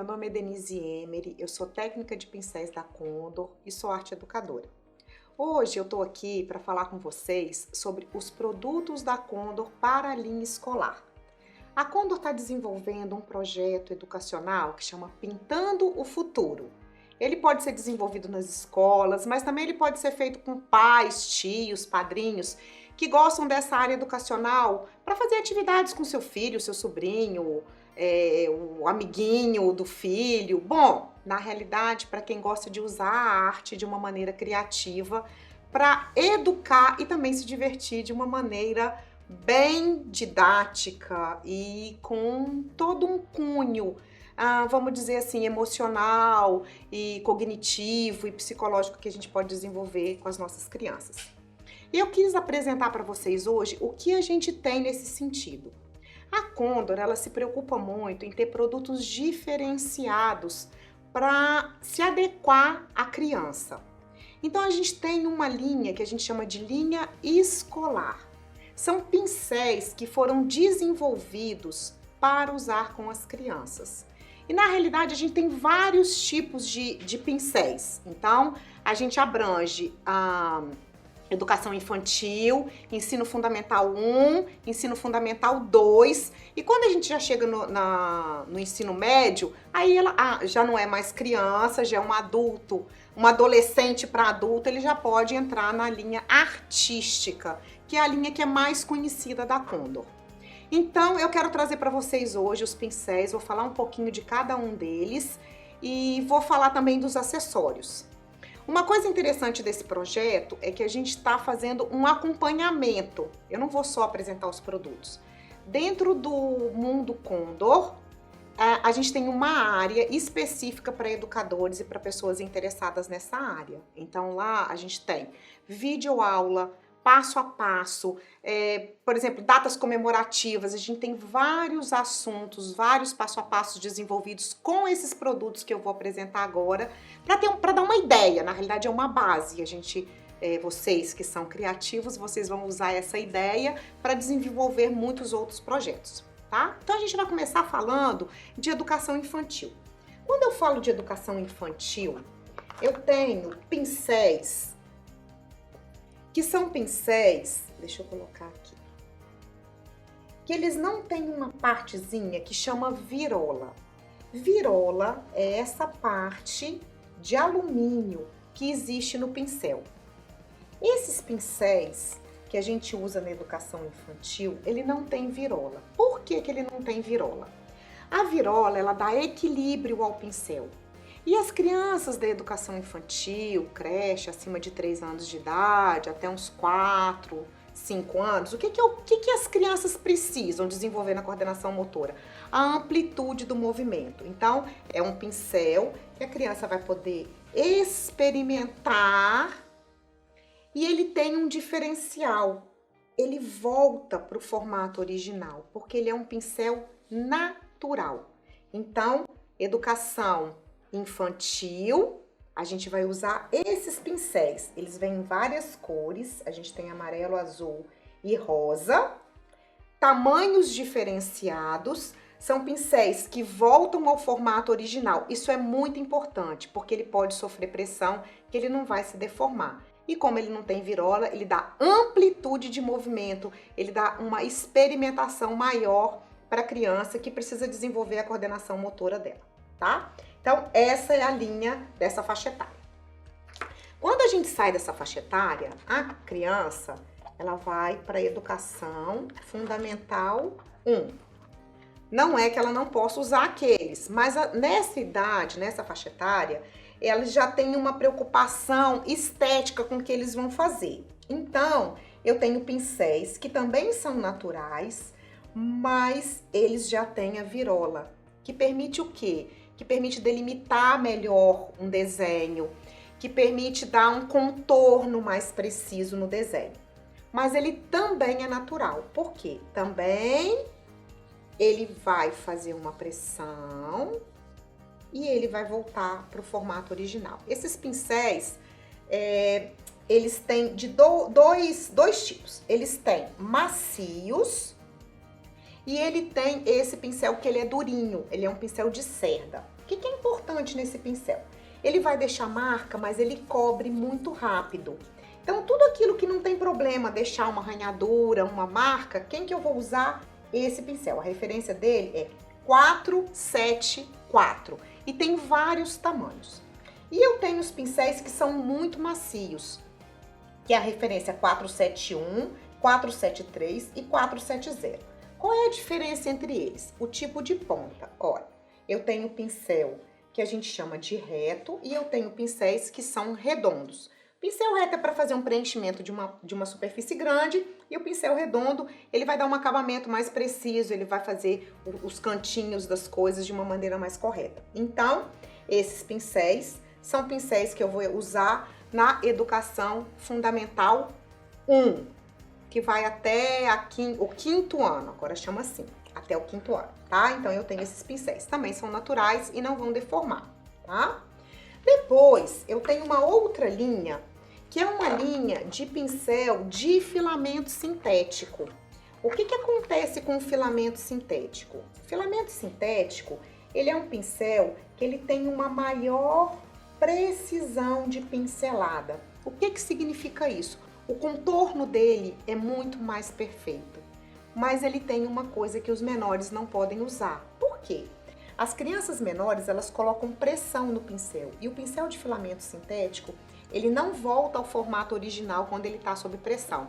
meu nome é Denise Emery, eu sou técnica de pincéis da Condor e sou arte educadora. Hoje eu estou aqui para falar com vocês sobre os produtos da Condor para a linha escolar. A Condor está desenvolvendo um projeto educacional que chama Pintando o Futuro. Ele pode ser desenvolvido nas escolas, mas também ele pode ser feito com pais, tios, padrinhos que gostam dessa área educacional para fazer atividades com seu filho, seu sobrinho, o amiguinho do filho. Bom, na realidade, para quem gosta de usar a arte de uma maneira criativa para educar e também se divertir de uma maneira bem didática e com todo um cunho, vamos dizer assim, emocional e cognitivo e psicológico que a gente pode desenvolver com as nossas crianças. E eu quis apresentar para vocês hoje o que a gente tem nesse sentido. A Condor, ela se preocupa muito em ter produtos diferenciados para se adequar à criança. Então a gente tem uma linha que a gente chama de linha escolar. São pincéis que foram desenvolvidos para usar com as crianças. E na realidade a gente tem vários tipos de pincéis. Então a gente abrange a educação infantil, ensino fundamental 1, ensino fundamental 2, e quando a gente já chega no ensino médio, aí ela já não é mais criança, já é um adulto, um adolescente para adulto, ele já pode entrar na linha artística, que é a linha que é mais conhecida da Condor. Então eu quero trazer para vocês hoje os pincéis, vou falar um pouquinho de cada um deles e vou falar também dos acessórios. Uma coisa interessante desse projeto é que a gente está fazendo um acompanhamento. Eu não vou só apresentar os produtos. Dentro do mundo Condor, a gente tem uma área específica para educadores e para pessoas interessadas nessa área. Então lá a gente tem videoaula, passo a passo, por exemplo, datas comemorativas, a gente tem vários assuntos, vários passo a passo desenvolvidos com esses produtos que eu vou apresentar agora, para dar uma ideia. Na realidade é uma base, vocês que são criativos, vocês vão usar essa ideia para desenvolver muitos outros projetos, tá? Então a gente vai começar falando de educação infantil. Quando eu falo de educação infantil, eu tenho pincéis que são pincéis, deixa eu colocar aqui, que eles não têm uma partezinha que chama virola. Virola é essa parte de alumínio que existe no pincel. Esses pincéis que a gente usa na educação infantil, ele não tem virola. Por que que ele não tem virola? A virola, ela dá equilíbrio ao pincel. E as crianças da educação infantil, creche, acima de 3 anos de idade, até uns 4, 5 anos, o que as crianças precisam desenvolver na coordenação motora? A amplitude do movimento. Então, é um pincel que a criança vai poder experimentar e ele tem um diferencial. Ele volta para o formato original, porque ele é um pincel natural. Então, educação infantil, a gente vai usar esses pincéis. Eles vêm em várias cores, a gente tem amarelo, azul e rosa, tamanhos diferenciados, são pincéis que voltam ao formato original. Isso é muito importante, porque ele pode sofrer pressão, que ele não vai se deformar. E como ele não tem virola, ele dá amplitude de movimento, ele dá uma experimentação maior para a criança que precisa desenvolver a coordenação motora dela, tá? Então, essa é a linha dessa faixa etária. Quando a gente sai dessa faixa etária, a criança, ela vai para a educação fundamental 1. Não é que ela não possa usar aqueles, mas nessa idade, nessa faixa etária, elas já têm uma preocupação estética com o que eles vão fazer. Então, eu tenho pincéis que também são naturais, mas eles já têm a virola, que permite o quê? Que permite delimitar melhor um desenho, que permite dar um contorno mais preciso no desenho. Mas ele também é natural. Por quê? Também ele vai fazer uma pressão e ele vai voltar para o formato original. Esses pincéis, eles têm dois tipos. Eles têm macios e ele tem esse pincel que ele é durinho, ele é um pincel de cerda. que é importante nesse pincel? Ele vai deixar marca, mas ele cobre muito rápido. Então, tudo aquilo que não tem problema deixar uma arranhadura, uma marca, quem que eu vou usar? Esse pincel. A referência dele é 474 e tem vários tamanhos. E eu tenho os pincéis que são muito macios, que é a referência 471, 473 e 470. Qual é a diferença entre eles? O tipo de ponta. Olha, eu tenho pincel que a gente chama de reto e eu tenho pincéis que são redondos. Pincel reto é para fazer um preenchimento de uma superfície grande e o pincel redondo, ele vai dar um acabamento mais preciso, ele vai fazer os cantinhos das coisas de uma maneira mais correta. Então, esses pincéis são pincéis que eu vou usar na Educação Fundamental 1, que vai até o quinto ano, agora chama assim, até o quinto ano, tá? Então, eu tenho esses pincéis, também são naturais e não vão deformar, tá? Depois, eu tenho uma outra linha, que é uma linha de pincel de filamento sintético. O que acontece com o filamento sintético? O filamento sintético, ele é um pincel que ele tem uma maior precisão de pincelada. O que significa isso? O contorno dele é muito mais perfeito, mas ele tem uma coisa que os menores não podem usar. Por quê? As crianças menores, elas colocam pressão no pincel e o pincel de filamento sintético, ele não volta ao formato original quando ele está sob pressão.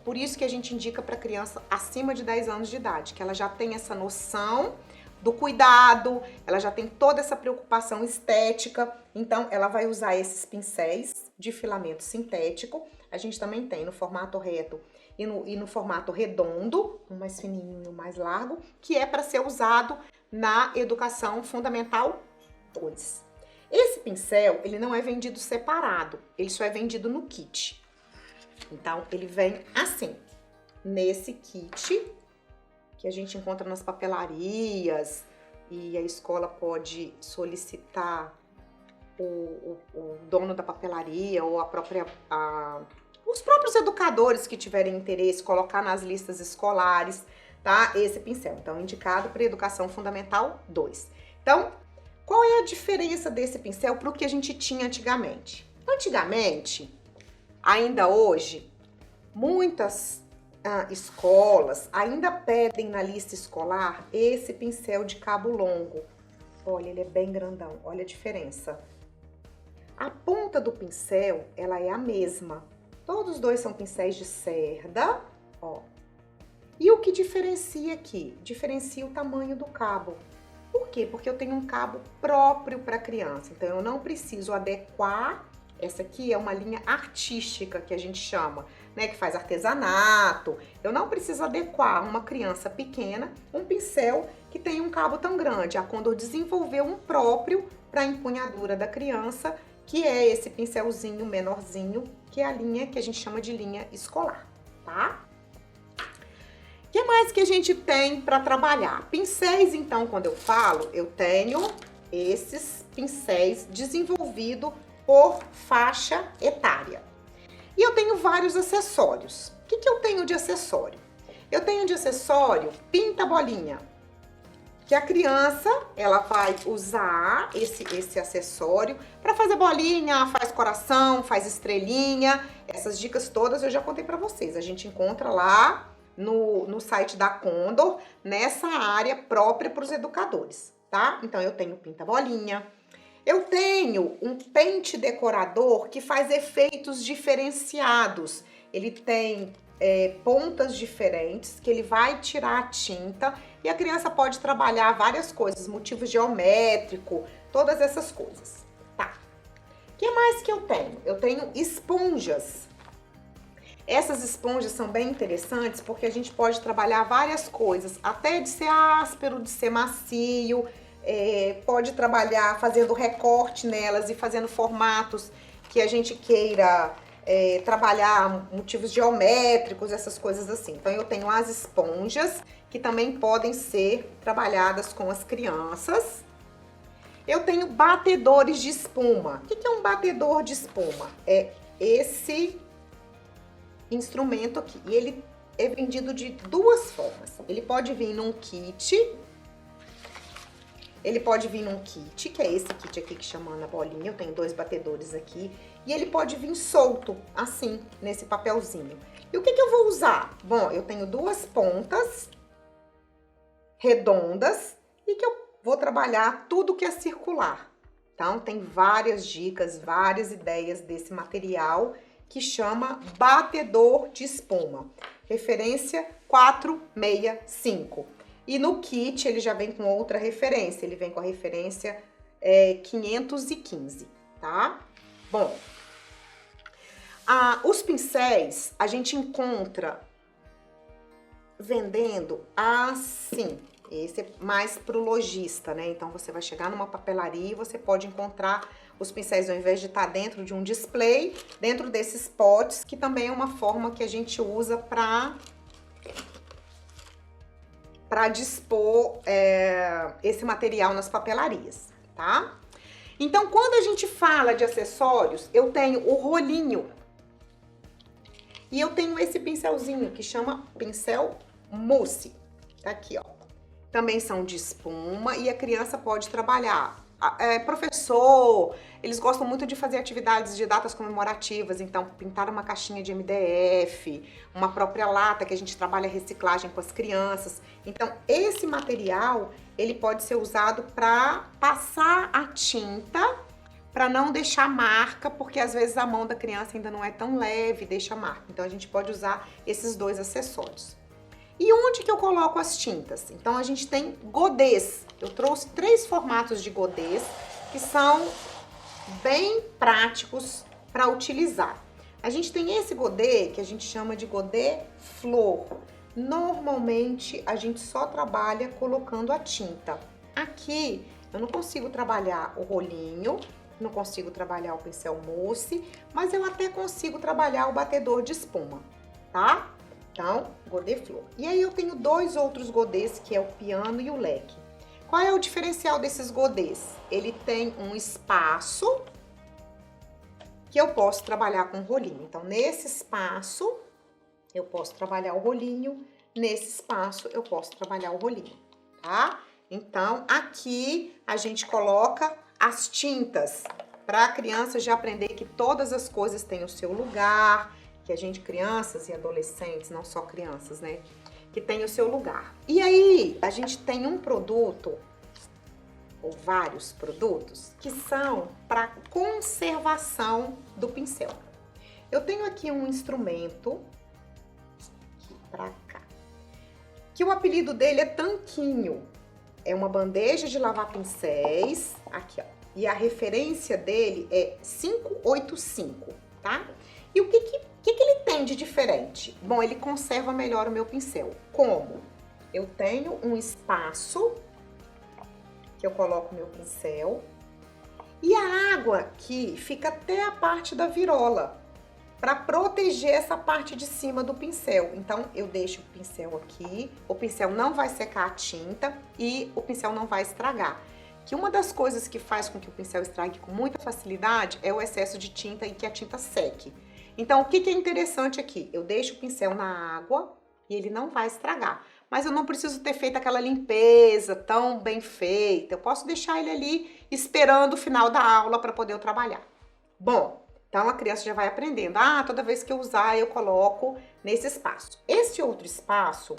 Por isso que a gente indica para criança acima de 10 anos de idade, que ela já tem essa noção do cuidado, ela já tem toda essa preocupação estética, então ela vai usar esses pincéis de filamento sintético. A gente também tem no formato reto e no formato redondo, um mais fininho e um mais largo, que é para ser usado na Educação Fundamental 2. Esse pincel, ele não é vendido separado, ele só é vendido no kit. Então, ele vem assim, nesse kit, que a gente encontra nas papelarias, e a escola pode solicitar o dono da papelaria ou os próprios educadores que tiverem interesse, colocar nas listas escolares, tá? Esse pincel. Então, indicado para Educação Fundamental 2. Então, qual é a diferença desse pincel para o que a gente tinha antigamente? Antigamente, ainda hoje, muitas escolas ainda pedem na lista escolar esse pincel de cabo longo. Olha, ele é bem grandão, olha a diferença. A ponta do pincel, ela é a mesma. Todos os dois são pincéis de cerda, ó. E o que diferencia aqui? Diferencia o tamanho do cabo. Por quê? Porque eu tenho um cabo próprio para criança, então eu não preciso adequar. Essa aqui é uma linha artística que a gente chama, né, que faz artesanato. Eu não preciso adequar uma criança pequena um pincel que tem um cabo tão grande. A Condor desenvolveu um próprio para a empunhadura da criança, que é esse pincelzinho menorzinho, que é a linha que a gente chama de linha escolar, tá? O que mais que a gente tem para trabalhar? Pincéis, então, quando eu falo, eu tenho esses pincéis desenvolvidos por faixa etária. E eu tenho vários acessórios. O que eu tenho de acessório? Eu tenho de acessório pinta-bolinha, que a criança, ela vai usar esse acessório para fazer bolinha, faz coração, faz estrelinha. Essas dicas todas eu já contei para vocês. A gente encontra lá no site da Condor, nessa área própria para os educadores, tá? Então, eu tenho pinta-bolinha. Eu tenho um pente decorador que faz efeitos diferenciados. Ele tem pontas diferentes, que ele vai tirar a tinta e a criança pode trabalhar várias coisas, motivo geométrico, todas essas coisas, tá? O que mais que eu tenho? Eu tenho esponjas. Essas esponjas são bem interessantes porque a gente pode trabalhar várias coisas, até de ser áspero, de ser macio, pode trabalhar fazendo recorte nelas e fazendo formatos que a gente queira trabalhar motivos geométricos, essas coisas assim. Então, eu tenho as esponjas, que também podem ser trabalhadas com as crianças. Eu tenho batedores de espuma. O que é um batedor de espuma? É esse instrumento aqui. E ele é vendido de duas formas. Ele pode vir num kit, Ele pode vir num kit, que é esse kit aqui que chama Ana Bolinha. Eu tenho 2 batedores aqui. E ele pode vir solto, assim, nesse papelzinho. E o que eu vou usar? Bom, eu tenho 2 pontas redondas e que eu vou trabalhar tudo que é circular. Então, tem várias dicas, várias ideias desse material que chama batedor de espuma. Referência 465. E no kit ele já vem com outra referência, ele vem com a referência 515, tá? Bom, os pincéis a gente encontra vendendo assim. Esse é mais pro lojista, né? Então você vai chegar numa papelaria e você pode encontrar os pincéis, ao invés de estar dentro de um display, dentro desses potes, que também é uma forma que a gente usa para dispor esse material nas papelarias, tá? Então, quando a gente fala de acessórios, eu tenho o rolinho e eu tenho esse pincelzinho que chama pincel mousse, tá aqui, ó. Também são de espuma e a criança pode trabalhar. Professor, eles gostam muito de fazer atividades de datas comemorativas, então pintar uma caixinha de MDF, uma própria lata que a gente trabalha reciclagem com as crianças. Então, esse material, ele pode ser usado para passar a tinta, para não deixar marca, porque às vezes a mão da criança ainda não é tão leve, deixa marca. Então, a gente pode usar esses 2 acessórios. E onde que eu coloco as tintas? Então, a gente tem godês. Eu trouxe 3 formatos de godês que são bem práticos para utilizar. A gente tem esse godê que a gente chama de godê flor. Normalmente, a gente só trabalha colocando a tinta. Aqui, eu não consigo trabalhar o rolinho, não consigo trabalhar o pincel mousse, mas eu até consigo trabalhar o batedor de espuma, tá? Então, godê flor. E aí eu tenho 2 outros godês, que é o piano e o leque. Qual é o diferencial desses godês? Ele tem um espaço que eu posso trabalhar com rolinho. Então, nesse espaço, eu posso trabalhar o rolinho. Nesse espaço, eu posso trabalhar o rolinho, tá? Então, aqui a gente coloca as tintas para a criança já aprender que todas as coisas têm o seu lugar, que a gente, crianças e adolescentes, não só crianças, né, que tem o seu lugar. E aí, a gente tem um produto, ou vários produtos, que são para conservação do pincel. Eu tenho aqui um instrumento, aqui pra cá, que o apelido dele é tanquinho. É uma bandeja de lavar pincéis, aqui, ó. E a referência dele é 585, tá? E o que ele tem de diferente? Bom, ele conserva melhor o meu pincel. Como? Eu tenho um espaço que eu coloco meu pincel e a água aqui fica até a parte da virola para proteger essa parte de cima do pincel. Então, eu deixo o pincel aqui, o pincel não vai secar a tinta e o pincel não vai estragar. Que uma das coisas que faz com que o pincel estrague com muita facilidade é o excesso de tinta e que a tinta seque. Então, o que é interessante aqui? Eu deixo o pincel na água e ele não vai estragar. Mas eu não preciso ter feito aquela limpeza tão bem feita. Eu posso deixar ele ali esperando o final da aula para poder eu trabalhar. Bom, então a criança já vai aprendendo. Toda vez que eu usar, eu coloco nesse espaço. Esse outro espaço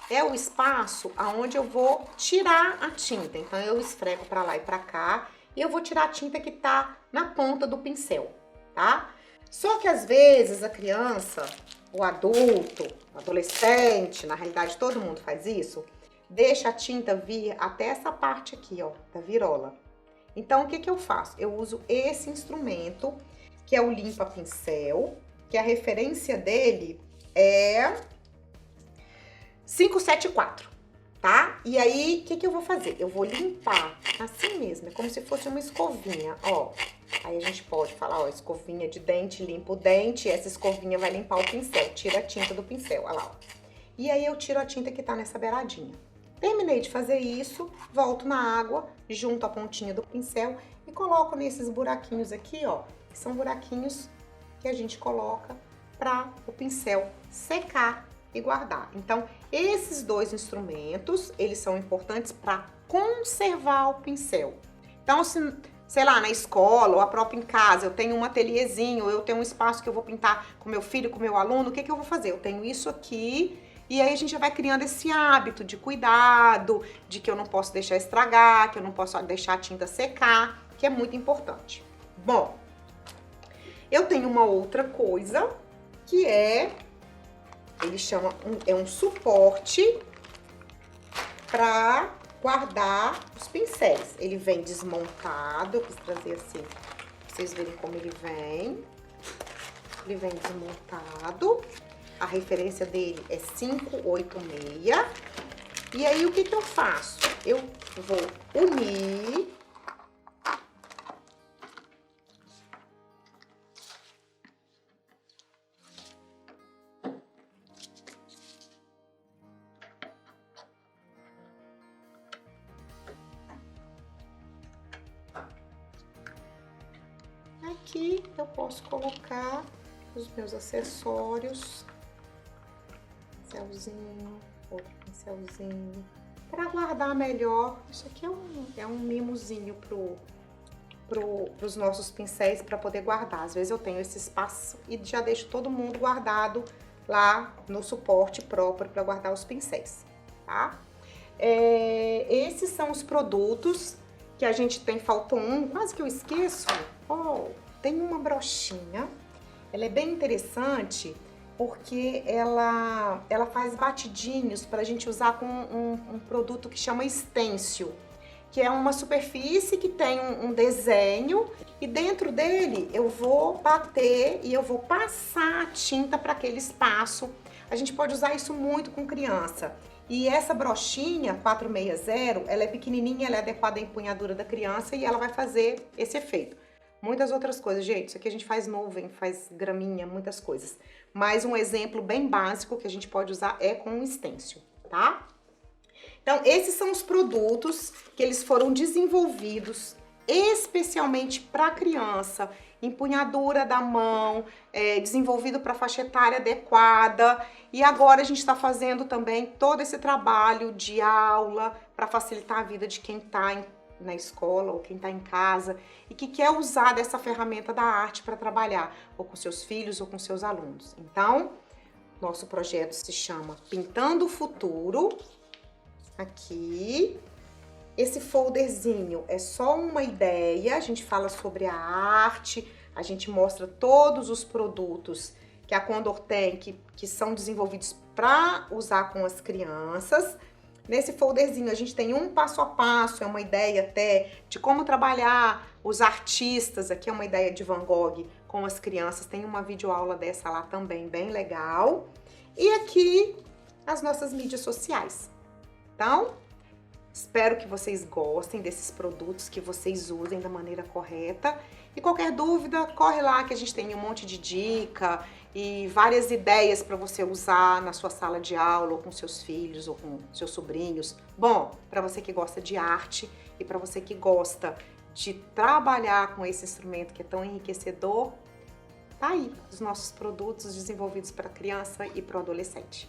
é o espaço aonde eu vou tirar a tinta. Então, eu esfrego para lá e para cá e eu vou tirar a tinta que tá na ponta do pincel, tá? Só que às vezes a criança, o adulto, o adolescente, na realidade todo mundo faz isso, deixa a tinta vir até essa parte aqui, ó, da virola. Então, o que eu faço? Eu uso esse instrumento, que é o limpa-pincel, que a referência dele é 574, tá? E aí, o que eu vou fazer? Eu vou limpar assim mesmo, é como se fosse uma escovinha, ó. Aí a gente pode falar, ó, escovinha de dente, limpa o dente, essa escovinha vai limpar o pincel, tira a tinta do pincel, olha lá, ó. E aí eu tiro a tinta que tá nessa beiradinha. Terminei de fazer isso, volto na água, junto a pontinha do pincel e coloco nesses buraquinhos aqui, ó, que são buraquinhos que a gente coloca para o pincel secar e guardar. Então, esses 2 instrumentos, eles são importantes para conservar o pincel. Então, se, sei lá, na escola ou a própria em casa, eu tenho um ateliêzinho, eu tenho um espaço que eu vou pintar com meu filho, com meu aluno, o que que eu vou fazer? Eu tenho isso aqui e aí a gente já vai criando esse hábito de cuidado, de que eu não posso deixar estragar, que eu não posso deixar a tinta secar, que é muito importante. Bom, eu tenho uma outra coisa que ele chama, é um suporte para guardar os pincéis. Ele vem desmontado, eu quis trazer assim, pra vocês verem como ele vem. Ele vem desmontado, a referência dele é 586. E aí, o que que eu faço? Eu vou unir aqui. Eu posso colocar os meus acessórios, pincelzinho, outro pincelzinho, para guardar melhor. Isso aqui é um mimozinho pros nossos pincéis, para poder guardar. Às vezes eu tenho esse espaço e já deixo todo mundo guardado lá no suporte próprio para guardar os pincéis, tá? Esses são os produtos que a gente tem. Faltou um, quase que eu esqueço. Oh, tem uma brochinha, ela é bem interessante porque ela faz batidinhos para a gente usar com um produto que chama stencil, que é uma superfície que tem um desenho e dentro dele eu vou bater e eu vou passar a tinta para aquele espaço. A gente pode usar isso muito com criança. E essa brochinha 460, ela é pequenininha, ela é adequada à empunhadura da criança e ela vai fazer esse efeito. Muitas outras coisas, gente, isso aqui a gente faz nuvem, faz graminha, muitas coisas. Mas um exemplo bem básico que a gente pode usar é com um stencil, tá? Então, esses são os produtos que eles foram desenvolvidos especialmente para criança, empunhadura da mão, desenvolvido para faixa etária adequada. E agora a gente está fazendo também todo esse trabalho de aula para facilitar a vida de quem está na escola ou quem está em casa e que quer usar dessa ferramenta da arte para trabalhar, ou com seus filhos ou com seus alunos. Então, nosso projeto se chama Pintando o Futuro. Aqui, esse folderzinho é só uma ideia, a gente fala sobre a arte, a gente mostra todos os produtos que a Condor tem, que são desenvolvidos para usar com as crianças. Nesse folderzinho a gente tem um passo a passo, é uma ideia até de como trabalhar os artistas, aqui é uma ideia de Van Gogh com as crianças, tem uma videoaula dessa lá também, bem legal. E aqui as nossas mídias sociais. Então, espero que vocês gostem desses produtos, que vocês usem da maneira correta. E qualquer dúvida, corre lá que a gente tem um monte de dica e várias ideias para você usar na sua sala de aula, ou com seus filhos, ou com seus sobrinhos. Bom, para você que gosta de arte e para você que gosta de trabalhar com esse instrumento que é tão enriquecedor, tá aí os nossos produtos desenvolvidos para criança e para o adolescente.